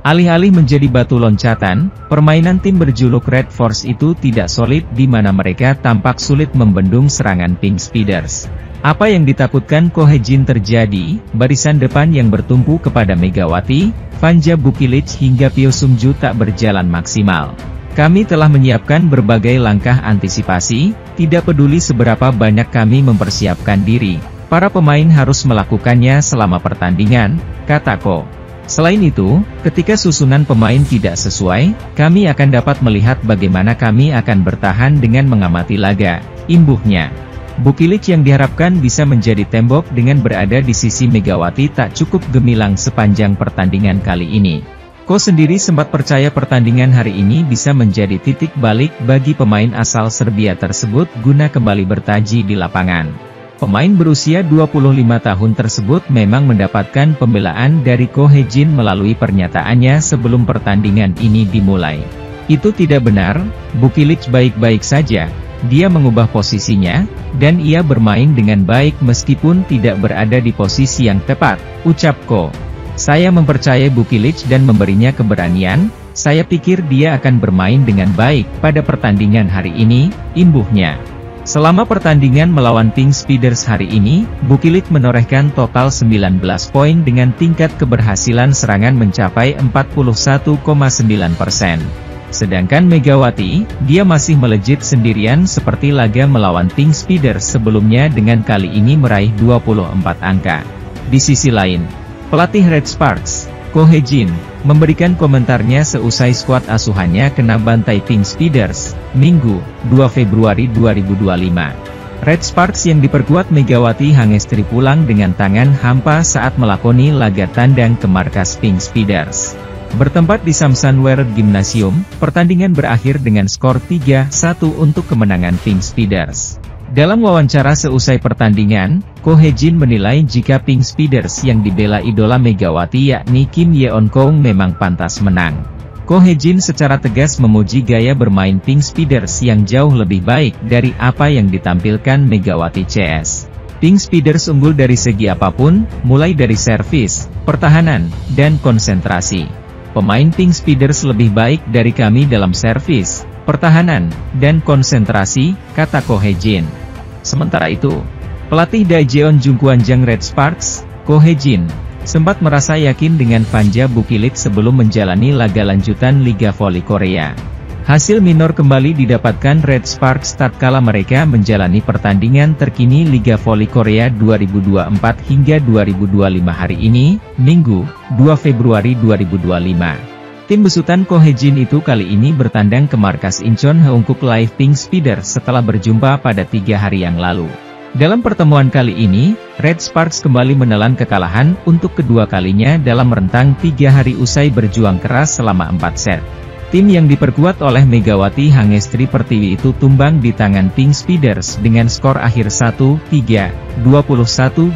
Alih-alih menjadi batu loncatan, permainan tim berjuluk Red Force itu tidak solid di mana mereka tampak sulit membendung serangan Pink Speeders. Apa yang ditakutkan Ko Hee-jin terjadi, barisan depan yang bertumpu kepada Megawati, Vanja Bukilic hingga Pyo Sung-ju tak berjalan maksimal. Kami telah menyiapkan berbagai langkah antisipasi, tidak peduli seberapa banyak kami mempersiapkan diri, para pemain harus melakukannya selama pertandingan, kata Ko. Selain itu, ketika susunan pemain tidak sesuai, kami akan dapat melihat bagaimana kami akan bertahan dengan mengamati laga, imbuhnya. Bukilic yang diharapkan bisa menjadi tembok dengan berada di sisi Megawati tak cukup gemilang sepanjang pertandingan kali ini. Ko sendiri sempat percaya pertandingan hari ini bisa menjadi titik balik bagi pemain asal Serbia tersebut guna kembali bertaji di lapangan. Pemain berusia 25 tahun tersebut memang mendapatkan pembelaan dari Ko Hee-jin melalui pernyataannya sebelum pertandingan ini dimulai. Itu tidak benar, Bukilic baik-baik saja, dia mengubah posisinya, dan ia bermain dengan baik meskipun tidak berada di posisi yang tepat, ucap Ko. Saya mempercayai Bukilic dan memberinya keberanian, saya pikir dia akan bermain dengan baik pada pertandingan hari ini, imbuhnya. Selama pertandingan melawan Pink Speeders hari ini, Bukilic menorehkan total 19 poin dengan tingkat keberhasilan serangan mencapai 41,9%. Sedangkan Megawati, dia masih melejit sendirian seperti laga melawan Pink Speeders sebelumnya dengan kali ini meraih 24 angka. Di sisi lain, pelatih Red Sparks, Ko Hee-jin, memberikan komentarnya seusai skuad asuhannya kena bantai Pink Speeders, Minggu, 2 Februari 2025. Red Sparks yang diperkuat Megawati Hangestri pulang dengan tangan hampa saat melakoni laga tandang ke markas Pink Speeders. Bertempat di Samsunware Gymnasium, pertandingan berakhir dengan skor 3-1 untuk kemenangan Pink Speeders. Dalam wawancara seusai pertandingan, Ko Hee-jin menilai jika Pink Speeders yang dibela idola Megawati yakni Kim Yeon-kong memang pantas menang. Ko Hee-jin secara tegas memuji gaya bermain Pink Speeders yang jauh lebih baik dari apa yang ditampilkan Megawati CS. Pink Speeders unggul dari segi apapun, mulai dari servis, pertahanan, dan konsentrasi. Pemain Pink Speeders lebih baik dari kami dalam servis, pertahanan, dan konsentrasi, kata Ko Hee-jin. Sementara itu, pelatih Daejeon Jungkwanjang Red Sparks, Ko Hee-jin, sempat merasa yakin dengan Vanja Bukilic sebelum menjalani laga lanjutan Liga Voli Korea. Hasil minor kembali didapatkan Red Sparks tatkala mereka menjalani pertandingan terkini Liga Voli Korea 2024 hingga 2025 hari ini, Minggu, 2 Februari 2025. Tim besutan Ko Hee-jin itu kali ini bertandang ke markas Incheon Haeunkook Live Pink Speeders setelah berjumpa pada 3 hari yang lalu. Dalam pertemuan kali ini, Red Sparks kembali menelan kekalahan untuk kedua kalinya dalam rentang 3 hari usai berjuang keras selama 4 set. Tim yang diperkuat oleh Megawati Hangestri Pertiwi itu tumbang di tangan Pink Speeders dengan skor akhir 1-3, 21-25,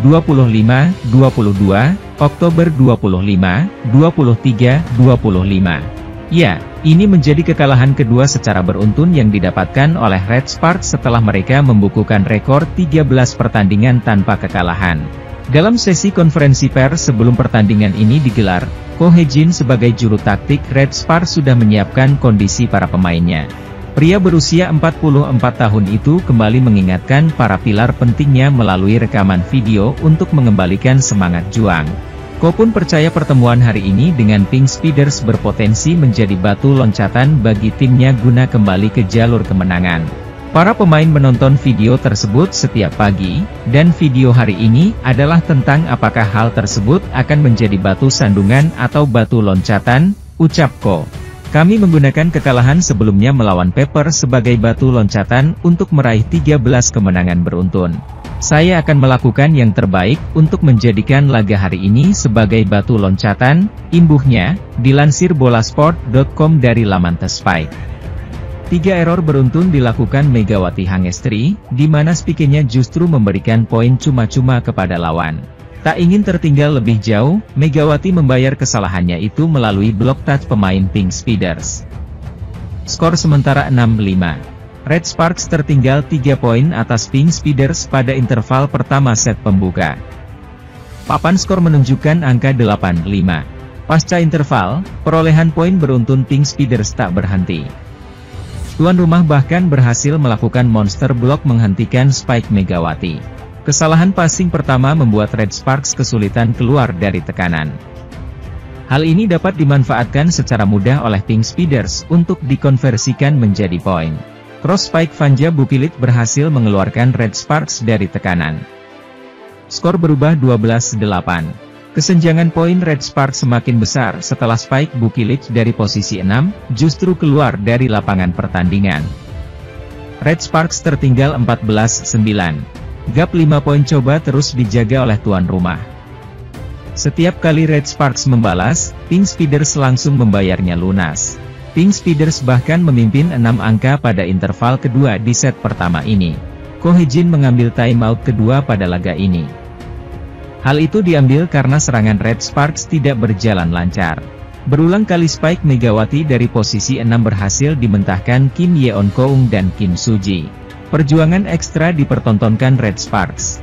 25-22, Oktober 25, 23-25. Ya, ini menjadi kekalahan kedua secara beruntun yang didapatkan oleh Red Sparks setelah mereka membukukan rekor 13 pertandingan tanpa kekalahan. Dalam sesi konferensi pers sebelum pertandingan ini digelar, Ko Hee-jin sebagai juru taktik Red Sparks sudah menyiapkan kondisi para pemainnya. Pria berusia 44 tahun itu kembali mengingatkan para pilar pentingnya melalui rekaman video untuk mengembalikan semangat juang. Ko pun percaya pertemuan hari ini dengan Pink Speeders berpotensi menjadi batu loncatan bagi timnya guna kembali ke jalur kemenangan. Para pemain menonton video tersebut setiap pagi, dan video hari ini adalah tentang apakah hal tersebut akan menjadi batu sandungan atau batu loncatan, ucap Ko. Kami menggunakan kekalahan sebelumnya melawan Pepper sebagai batu loncatan untuk meraih 13 kemenangan beruntun. Saya akan melakukan yang terbaik untuk menjadikan laga hari ini sebagai batu loncatan, imbuhnya, dilansir bolasport.com dari laman The Spike. 3 error beruntun dilakukan Megawati Hangestri, di mana spikernya justru memberikan poin cuma-cuma kepada lawan. Tak ingin tertinggal lebih jauh, Megawati membayar kesalahannya itu melalui blok touch pemain Pink Speeders. Skor sementara 6-5. Red Sparks tertinggal 3 poin atas Pink Speeders pada interval pertama set pembuka. Papan skor menunjukkan angka 8-5. Pasca interval, perolehan poin beruntun Pink Speeders tak berhenti. Tuan rumah bahkan berhasil melakukan monster block menghentikan spike Megawati. Kesalahan passing pertama membuat Red Sparks kesulitan keluar dari tekanan. Hal ini dapat dimanfaatkan secara mudah oleh Pink Speeders untuk dikonversikan menjadi poin. Cross spike Vanja Bukilit berhasil mengeluarkan Red Sparks dari tekanan. Skor berubah 12-8. Kesenjangan poin Red Sparks semakin besar setelah spike Bukilit dari posisi 6, justru keluar dari lapangan pertandingan. Red Sparks tertinggal 14-9. Gap 5 poin coba terus dijaga oleh tuan rumah. Setiap kali Red Sparks membalas, Pink Speeders langsung membayarnya lunas. Pink Speeders bahkan memimpin 6 angka pada interval kedua di set pertama ini. Ko Hee-jin mengambil timeout kedua pada laga ini. Hal itu diambil karena serangan Red Sparks tidak berjalan lancar. Berulang kali spike Megawati dari posisi 6 berhasil dimentahkan Kim Yeon-keung dan Kim Soo-ji. Perjuangan ekstra dipertontonkan Red Sparks.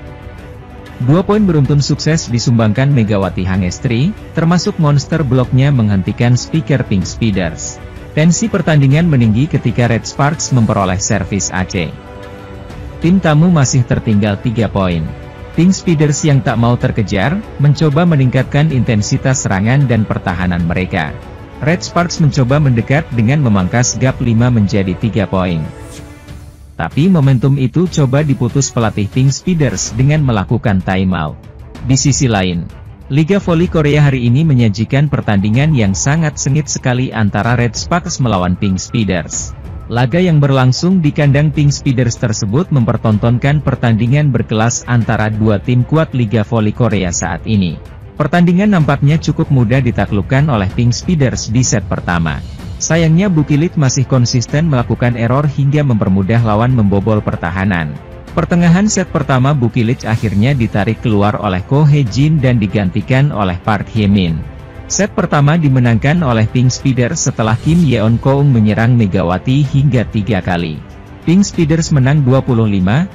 2 poin beruntun sukses disumbangkan Megawati Hangestri, termasuk monster bloknya menghentikan speaker Pink Speeders. Tensi pertandingan meninggi ketika Red Sparks memperoleh servis AC. Tim tamu masih tertinggal 3 poin. Pink Speeders yang tak mau terkejar, mencoba meningkatkan intensitas serangan dan pertahanan mereka. Red Sparks mencoba mendekat dengan memangkas gap 5 menjadi 3 poin. Tapi momentum itu coba diputus pelatih Pink Speeders dengan melakukan timeout. Di sisi lain, Liga Voli Korea hari ini menyajikan pertandingan yang sangat sengit sekali antara Red Sparks melawan Pink Speeders. Laga yang berlangsung di kandang Pink Speeders tersebut mempertontonkan pertandingan berkelas antara dua tim kuat Liga Voli Korea saat ini. Pertandingan nampaknya cukup mudah ditaklukkan oleh Pink Speeders di set pertama. Sayangnya Bukilit masih konsisten melakukan error hingga mempermudah lawan membobol pertahanan. Pertengahan set pertama Bukilit akhirnya ditarik keluar oleh Ko Hee-jin dan digantikan oleh Park Hye-min. Set pertama dimenangkan oleh Pink Speeders setelah Kim Yeon-keung menyerang Megawati hingga 3 kali. Pink Speeders menang 25-21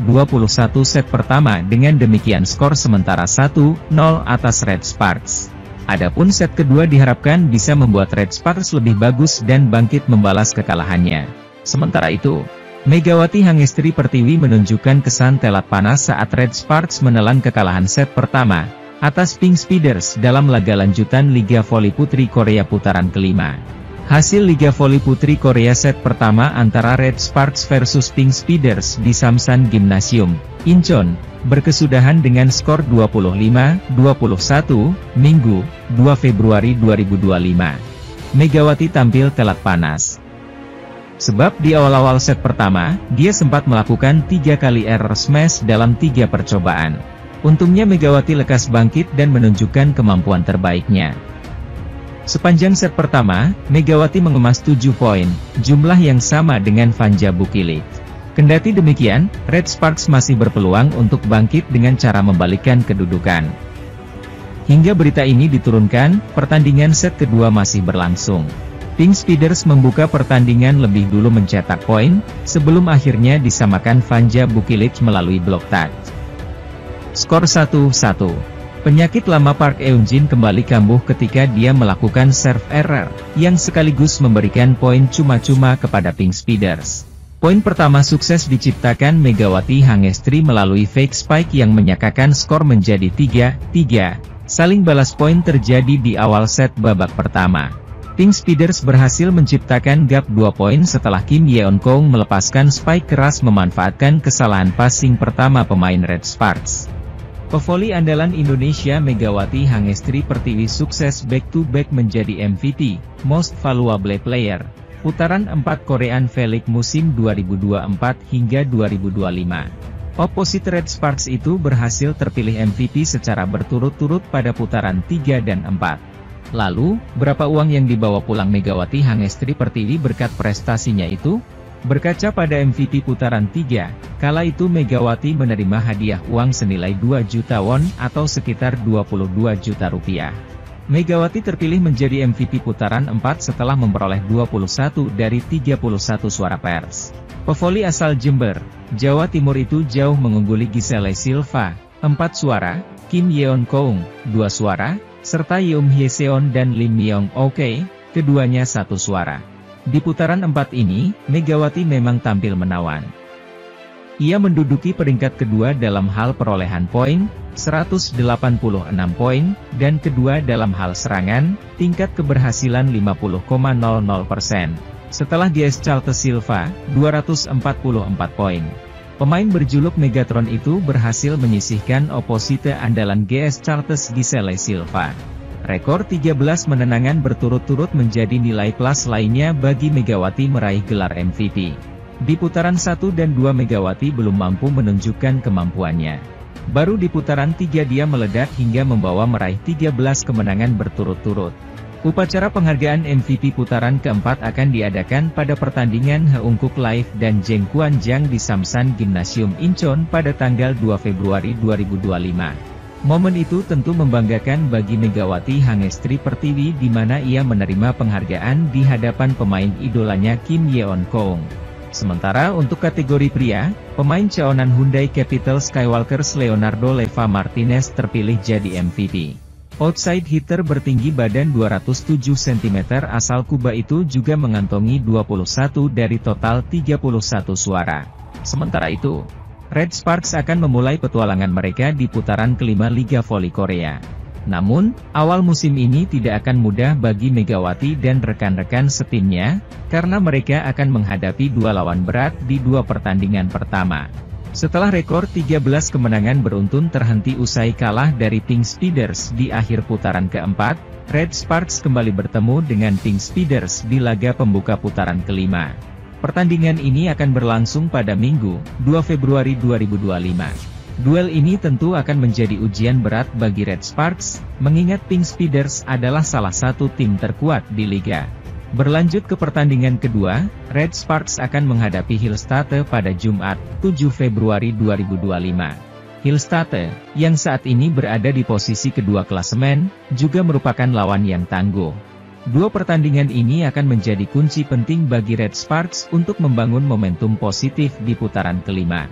set pertama dengan demikian skor sementara 1-0 atas Red Sparks. Adapun set kedua diharapkan bisa membuat Red Sparks lebih bagus dan bangkit membalas kekalahannya. Sementara itu, Megawati Hangestri Pertiwi menunjukkan kesan telat panas saat Red Sparks menelan kekalahan set pertama atas Pink Speeders dalam laga lanjutan Liga Voli Putri Korea putaran kelima. Hasil Liga Voli Putri Korea set pertama antara Red Sparks versus Pink Speeders di Samsan Gymnasium, Incheon, berkesudahan dengan skor 25-21, Minggu, 2 Februari 2025. Megawati tampil telat panas. Sebab di awal-awal set pertama, dia sempat melakukan 3 kali error smash dalam 3 percobaan. Untungnya Megawati lekas bangkit dan menunjukkan kemampuan terbaiknya. Sepanjang set pertama, Megawati mengemas 7 poin, jumlah yang sama dengan Vanja Bukilit. Kendati demikian, Red Sparks masih berpeluang untuk bangkit dengan cara membalikkan kedudukan. Hingga berita ini diturunkan, pertandingan set kedua masih berlangsung. Pink Speeders membuka pertandingan lebih dulu mencetak poin, sebelum akhirnya disamakan Vanja Bukilit melalui block touch. Skor 1-1. Penyakit lama Park Eun-jin kembali kambuh ketika dia melakukan serve error, yang sekaligus memberikan poin cuma-cuma kepada Pink Speeders. Poin pertama sukses diciptakan Megawati Hangestri melalui fake spike yang menyakakan skor menjadi 3-3. Saling balas poin terjadi di awal set babak pertama. Pink Speeders berhasil menciptakan gap 2 poin setelah Kim Yeon-keung melepaskan spike keras memanfaatkan kesalahan passing pertama pemain Red Sparks. Pevoli andalan Indonesia Megawati Hangestri Pertiwi sukses back-to-back menjadi MVP, Most Valuable Player, putaran 4 Korean V-League musim 2024 hingga 2025. Opposite Red Sparks itu berhasil terpilih MVP secara berturut-turut pada putaran 3 dan 4. Lalu, berapa uang yang dibawa pulang Megawati Hangestri Pertiwi berkat prestasinya itu? Berkaca pada MVP putaran 3, kala itu Megawati menerima hadiah uang senilai 2 juta won atau sekitar 22 juta rupiah. Megawati terpilih menjadi MVP putaran 4 setelah memperoleh 21 dari 31 suara pers. Pevoli asal Jember, Jawa Timur itu jauh mengungguli Giselle Silva, 4 suara, Kim Yeon-keung, 2 suara, serta Yoon Hye-seon dan Lim Myong-ok, keduanya satu suara. Di putaran 4 ini, Megawati memang tampil menawan. Ia menduduki peringkat kedua dalam hal perolehan poin, 186 poin, dan kedua dalam hal serangan, tingkat keberhasilan 50,00%. Setelah GS Charles Silva, 244 poin. Pemain berjuluk Megatron itu berhasil menyisihkan oposite andalan GS Charles Gisele Silva. Rekor 13 menenangan berturut-turut menjadi nilai plus lainnya bagi Megawati meraih gelar MVP. Di putaran 1 dan 2 Megawati belum mampu menunjukkan kemampuannya. Baru di putaran 3 dia meledak hingga membawa meraih 13 kemenangan berturut-turut. Upacara penghargaan MVP putaran keempat akan diadakan pada pertandingan Heungkuk Live dan Jengkuanjang di Samsan Gymnasium Incheon pada tanggal 2 Februari 2025. Momen itu tentu membanggakan bagi Megawati Hangestri Pertiwi di mana ia menerima penghargaan di hadapan pemain idolanya Kim Yeon-keung. Sementara untuk kategori pria, pemain caonan Hyundai Capital Skywalkers Leonardo Leva Martinez terpilih jadi MVP. Outside hitter bertinggi badan 207 cm asal Kuba itu juga mengantongi 21 dari total 31 suara. Sementara itu, Red Sparks akan memulai petualangan mereka di putaran kelima Liga Voli Korea. Namun, awal musim ini tidak akan mudah bagi Megawati dan rekan-rekan setimnya, karena mereka akan menghadapi dua lawan berat di dua pertandingan pertama. Setelah rekor 13 kemenangan beruntun terhenti usai kalah dari Pink Speeders di akhir putaran keempat, Red Sparks kembali bertemu dengan Pink Speeders di laga pembuka putaran kelima. Pertandingan ini akan berlangsung pada Minggu, 2 Februari 2025. Duel ini tentu akan menjadi ujian berat bagi Red Sparks, mengingat Pink Speeders adalah salah satu tim terkuat di liga. Berlanjut ke pertandingan kedua, Red Sparks akan menghadapi Hillstate pada Jumat, 7 Februari 2025. Hillstate, yang saat ini berada di posisi kedua klasemen, juga merupakan lawan yang tangguh. Dua pertandingan ini akan menjadi kunci penting bagi Red Sparks untuk membangun momentum positif di putaran kelima.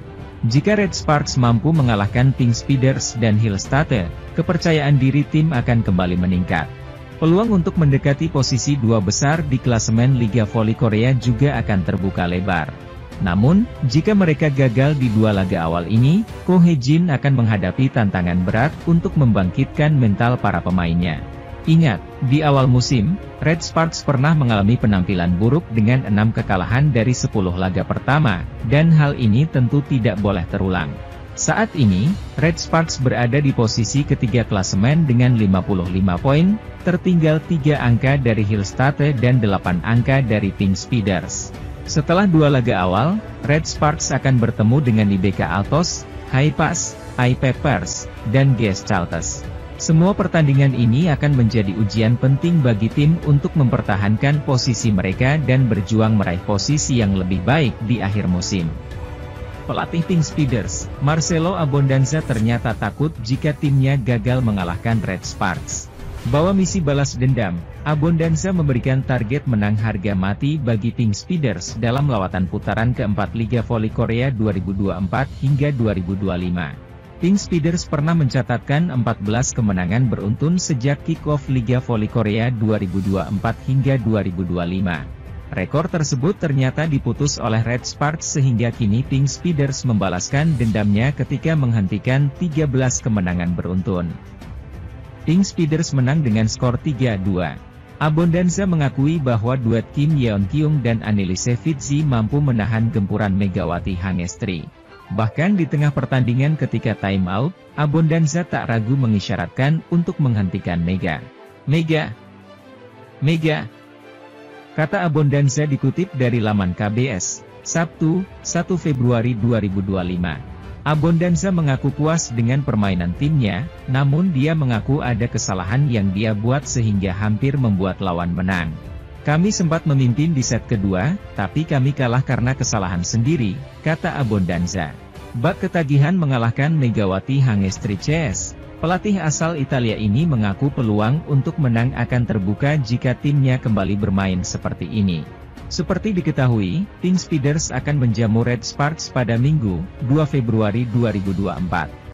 Jika Red Sparks mampu mengalahkan Pink Speeders dan Hillstate, kepercayaan diri tim akan kembali meningkat. Peluang untuk mendekati posisi dua besar di klasemen Liga Voli Korea juga akan terbuka lebar. Namun, jika mereka gagal di dua laga awal ini, Ko Hye-jin akan menghadapi tantangan berat untuk membangkitkan mental para pemainnya. Ingat, di awal musim, Red Sparks pernah mengalami penampilan buruk dengan 6 kekalahan dari 10 laga pertama, dan hal ini tentu tidak boleh terulang. Saat ini, Red Sparks berada di posisi ketiga klasemen dengan 55 poin, tertinggal 3 angka dari Hillstate dan 8 angka dari Pink Speeders. Setelah dua laga awal, Red Sparks akan bertemu dengan IBK Altos, Haipas, iPeppers, dan GS Charles. Semua pertandingan ini akan menjadi ujian penting bagi tim untuk mempertahankan posisi mereka dan berjuang meraih posisi yang lebih baik di akhir musim. Pelatih Pink Speeders, Marcelo Abondanza ternyata takut jika timnya gagal mengalahkan Red Sparks. Bawa misi balas dendam, Abondanza memberikan target menang harga mati bagi Pink Speeders dalam lawatan putaran keempat Liga Voli Korea 2024 hingga 2025. Pink Speeders pernah mencatatkan 14 kemenangan beruntun sejak kick-off Liga Voli Korea 2024 hingga 2025. Rekor tersebut ternyata diputus oleh Red Sparks sehingga kini Pink Speeders membalaskan dendamnya ketika menghentikan 13 kemenangan beruntun. Pink Speeders menang dengan skor 3-2. Abondanza mengakui bahwa duet Kim Yeon-keung dan Annelise Fitzi mampu menahan gempuran Megawati Hangestri. Bahkan di tengah pertandingan ketika time out, Abondanza tak ragu mengisyaratkan untuk menghentikan Mega, kata Abondanza dikutip dari laman KBS, Sabtu, 1 Februari 2025. Abondanza mengaku puas dengan permainan timnya, namun dia mengaku ada kesalahan yang dia buat sehingga hampir membuat lawan menang. Kami sempat memimpin di set kedua, tapi kami kalah karena kesalahan sendiri, kata Abondanza. Bak ketagihan mengalahkan Megawati Hangestri CS, pelatih asal Italia ini mengaku peluang untuk menang akan terbuka jika timnya kembali bermain seperti ini. Seperti diketahui, Pink Speeders akan menjamu Red Sparks pada Minggu, 2 Februari 2024.